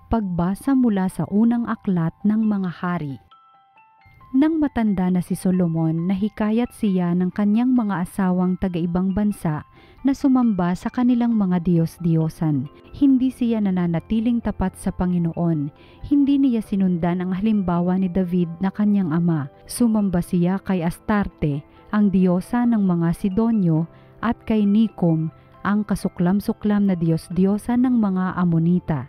Pagbasa mula sa unang aklat ng mga hari. Nang matanda na si Solomon, nahikayat siya ng kanyang mga asawang taga-ibang bansa na sumamba sa kanilang mga diyos-diyosan. Hindi siya nananatiling tapat sa Panginoon. Hindi niya sinundan ang halimbawa ni David na kanyang ama. Sumamba siya kay Astarte, ang diyosa ng mga Sidonyo, at kay Nikom, ang kasuklam-suklam na diyos-diyosa ng mga Amonita.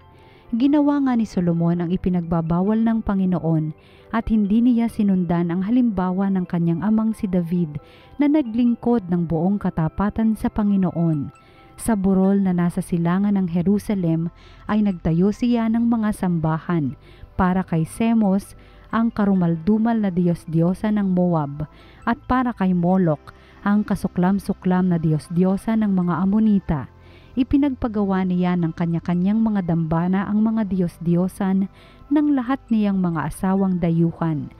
Ginawa nga ni Solomon ang ipinagbabawal ng Panginoon at hindi niya sinundan ang halimbawa ng kanyang amang si David na naglingkod ng buong katapatan sa Panginoon. Sa burol na nasa silangan ng Jerusalem ay nagtayo siya ng mga sambahan para kay Semos, ang karumaldumal na diyos-diyosa ng Moab, at para kay Molok, ang kasuklam-suklam na diyos-diyosa ng mga Amonita. Ipinagpagawa niya ng kanya-kanyang mga dambana ang mga diyos-diyosan ng lahat niyang mga asawang dayuhan.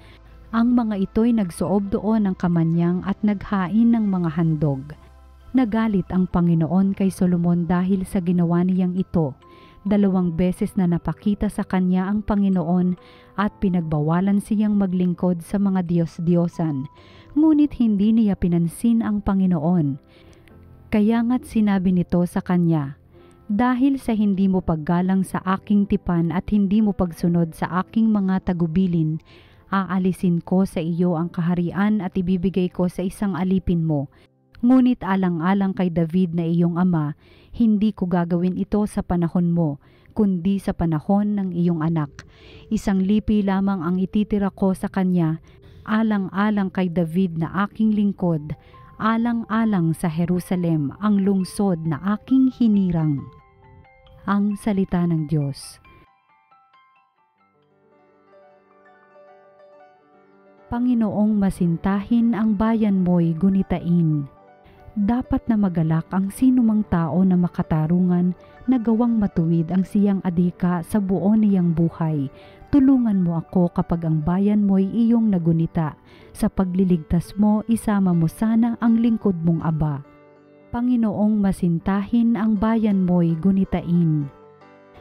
Ang mga ito'y nagsuob doon ng kamanyang at naghain ng mga handog. Nagalit ang Panginoon kay Solomon dahil sa ginawa niyang ito. 2 beses na napakita sa kanya ang Panginoon at pinagbawalan siyang maglingkod sa mga diyos-diyosan. Ngunit hindi niya pinansin ang Panginoon. Kaya nga't sinabi nito sa kanya, "Dahil sa hindi mo paggalang sa aking tipan at hindi mo pagsunod sa aking mga tagubilin, aalisin ko sa iyo ang kaharian at ibibigay ko sa isang alipin mo. Ngunit alang-alang kay David na iyong ama, hindi ko gagawin ito sa panahon mo, kundi sa panahon ng iyong anak. Isang lipi lamang ang ititira ko sa kanya, alang-alang kay David na aking lingkod, alang-alang sa Jerusalem, ang lungsod na aking hinirang." Ang salita ng Diyos. Panginoong masintahin ang bayan mo'y gunitain. Dapat na magalak ang sinumang tao na makatarungan na gawang matuwid ang siyang adhika sa buo niyang buhay. Tulungan mo ako kapag ang bayan mo'y iyong nagunita. Sa pagliligtas mo, isama mo sana ang lingkod mong aba. Panginoong masintahin ang bayan mo'y gunitain.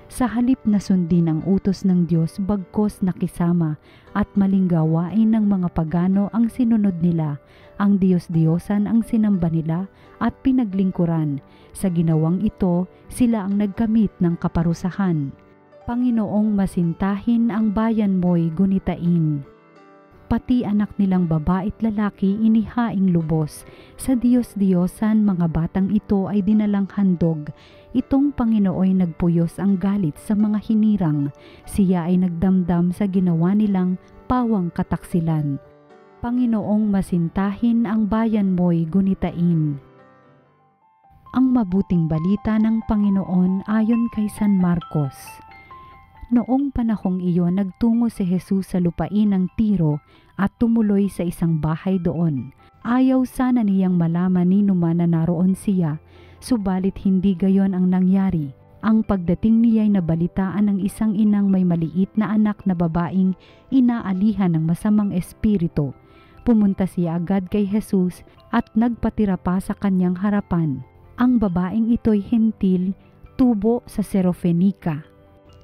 Sa halip na sundin ang utos ng Diyos, bagkos nakisama at maling gawain ng mga pagano ang sinunod nila. Ang diyos-diyosan ang sinamba nila at pinaglingkuran. Sa ginawang ito, sila ang nagkamit ng kaparusahan. Panginoong masintahin ang bayan mo'y gunitain. Pati anak nilang babae't lalaki inihaing lubos. Sa diyos-diyosan mga batang ito ay dinalang handog. Itong Panginooy nagpuyos ang galit sa mga hinirang. Siya ay nagdamdam sa ginawa nilang pawang kataksilan. Panginoong masintahin ang bayan mo'y gunitain. Ang mabuting balita ng Panginoon ayon kay San Marcos. Noong panahong iyon, nagtungo si Jesus sa lupain ng Tiro at tumuloy sa isang bahay doon. Ayaw sana niyang malaman ni Numa na naroon siya, subalit hindi gayon ang nangyari. Ang pagdating niya'y nabalitaan ng isang inang may maliit na anak na babaeng inaalihan ng masamang espiritu. Pumunta siya agad kay Jesus at nagpatira pa sa kanyang harapan. Ang babaeng ito'y hentil, tubo sa Serofenica.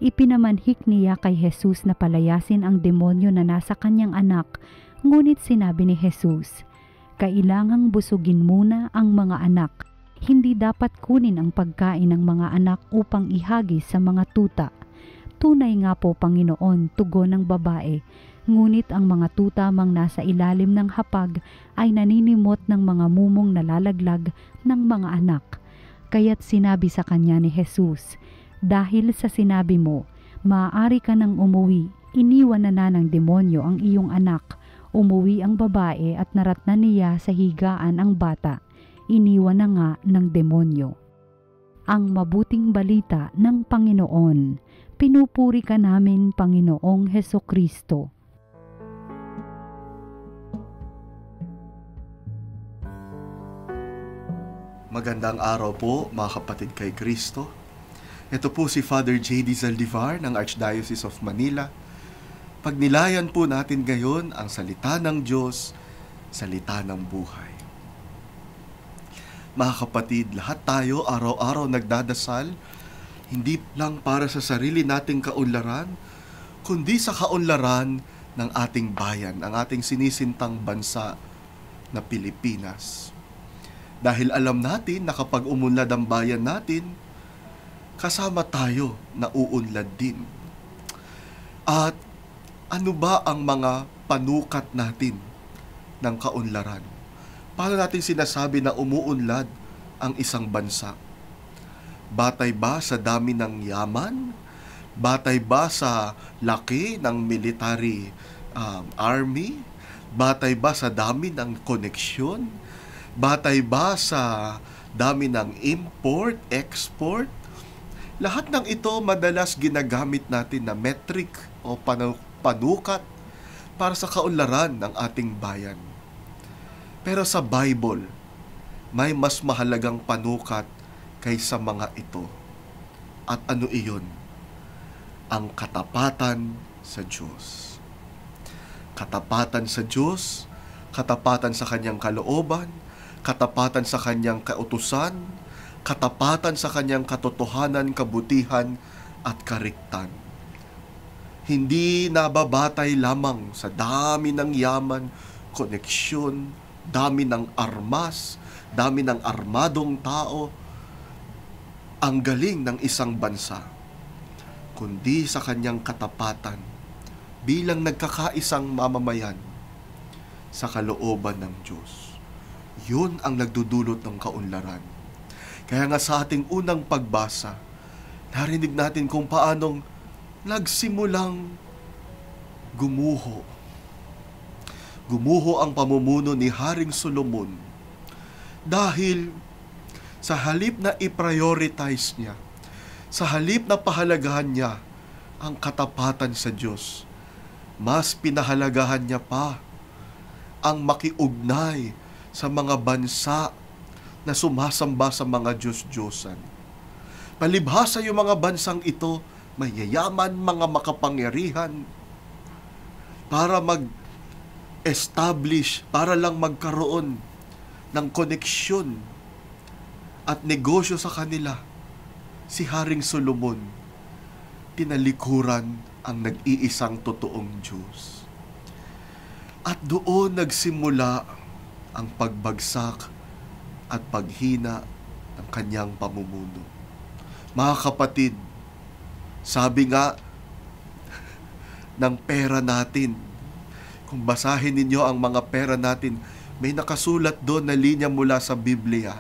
Ipinamanhik niya kay Jesus na palayasin ang demonyo na nasa kanyang anak, ngunit sinabi ni Jesus, "Kailangang busugin muna ang mga anak. Hindi dapat kunin ang pagkain ng mga anak upang ihagis sa mga tuta." "Tunay nga po, Panginoon," tugon ng babae, ngunit ang mga tuta mang nasa ilalim ng hapag ay naninimot ng mga mumong nalalaglag ng mga anak. Kaya't sinabi sa kanya ni Jesus, "Dahil sa sinabi mo, maaari ka nang umuwi, iniwan na ng demonyo ang iyong anak." Umuwi ang babae at naratnan niya sa higaan ang bata. Iniwan na nga ng demonyo. Ang mabuting balita ng Panginoon. Pinupuri ka namin, Panginoong Hesukristo. Magandang araw po mga kapatid kay Kristo. Ito po si Father J.D. Zaldivar ng Archdiocese of Manila. Pagnilayan po natin ngayon ang salita ng Diyos, salita ng buhay. Mga kapatid, lahat tayo araw-araw nagdadasal, hindi lang para sa sarili nating kaunlaran, kundi sa kaunlaran ng ating bayan, ang ating sinisintang bansa na Pilipinas. Dahil alam natin na kapag umunlad ang bayan natin, kasama tayo na uunlad din. At ano ba ang mga panukat natin ng kaunlaran? Paano natin sinasabi na umuunlad ang isang bansa? Batay ba sa dami ng yaman? Batay ba sa laki ng military army? Batay ba sa dami ng koneksyon? Batay ba sa dami ng import, export? Lahat ng ito madalas ginagamit natin na metric o panukat para sa kaunlaran ng ating bayan. Pero sa Bible, may mas mahalagang panukat kaysa mga ito. At ano iyon? Ang katapatan sa Diyos. Katapatan sa Diyos, katapatan sa Kanyang kalooban, katapatan sa Kanyang kautusan, katapatan sa Kanyang katotohanan, kabutihan, at kariktan. Hindi nababatay lamang sa dami ng yaman, koneksyon, dami ng armas, dami ng armadong tao, ang galing ng isang bansa, kundi sa kanyang katapatan bilang nagkakaisang mamamayan sa kalooban ng Diyos. Yun ang nagdudulot ng kaunlaran. Kaya nga sa ating unang pagbasa, narinig natin kung paanong nagsimulang gumuho ang pamumuno ni Haring Solomon dahil sa halip na i-prioritize niya, sa halip na pahalagahan niya ang katapatan sa Diyos, mas pinahalagahan niya pa ang makiugnay sa mga bansa na sumasamba sa mga Diyos-Diyosan. Palibhasa yung mga bansang ito, mayayaman, mga makapangyarihan, para establish, para lang magkaroon ng koneksyon at negosyo sa kanila. Si Haring Solomon, tinalikuran ang nag-iisang totoong Diyos. At doon nagsimula ang pagbagsak at paghina ng kanyang pamumuno. Mga kapatid, sabi nga ng pera natin, kung basahin ninyo ang mga pera natin, may nakasulat doon na linya mula sa Biblia,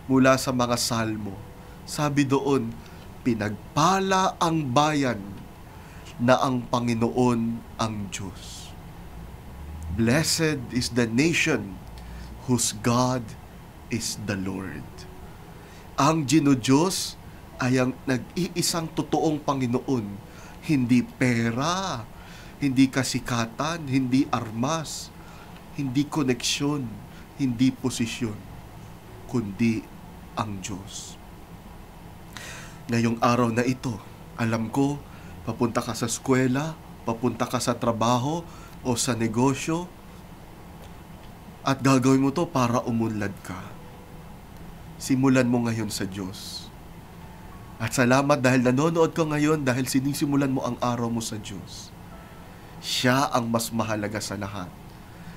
mula sa mga salmo. Sabi doon, pinagpala ang bayan na ang Panginoon ang Diyos. Blessed is the nation whose God is the Lord. Ang Diyos ay ang nag-iisang totoong Panginoon, hindi pera, hindi kasikatan, hindi armas, hindi koneksyon, hindi posisyon, kundi ang Diyos. Ngayong araw na ito, alam ko, papunta ka sa eskwela, papunta ka sa trabaho o sa negosyo, at gagawin mo to para umunlad ka. Simulan mo ngayon sa Diyos. At salamat dahil nanonood ka ngayon dahil sinisimulan mo ang araw mo sa Diyos. Siya ang mas mahalaga sa lahat.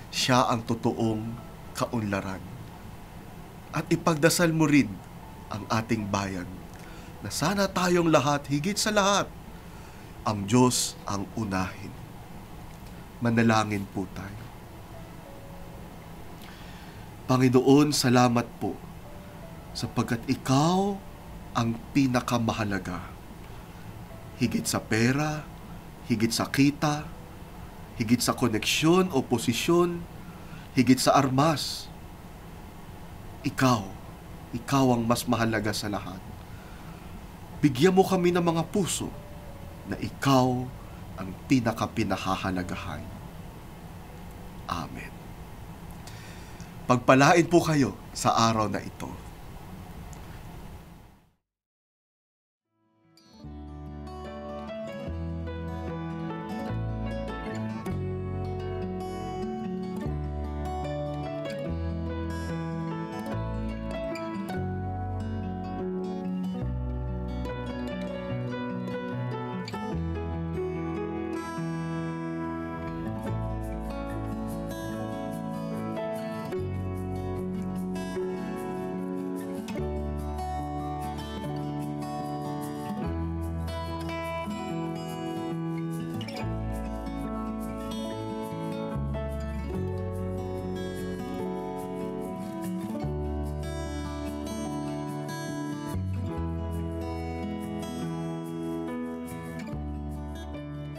Siya ang totoong kaunlaran. At ipagdasal mo rin ang ating bayan na sana tayong lahat, higit sa lahat, ang Diyos ang unahin. Manalangin po tayo. Panginoon, salamat po sapagkat Ikaw ang pinakamahalaga. Higit sa pera, higit sa kita, higit sa koneksyon o posisyon, higit sa armas. Ikaw ang mas mahalaga sa lahat. Bigyan mo kami ng mga puso na Ikaw ang pinakapinahahalagahan. Amen. Pagpalain po kayo sa araw na ito.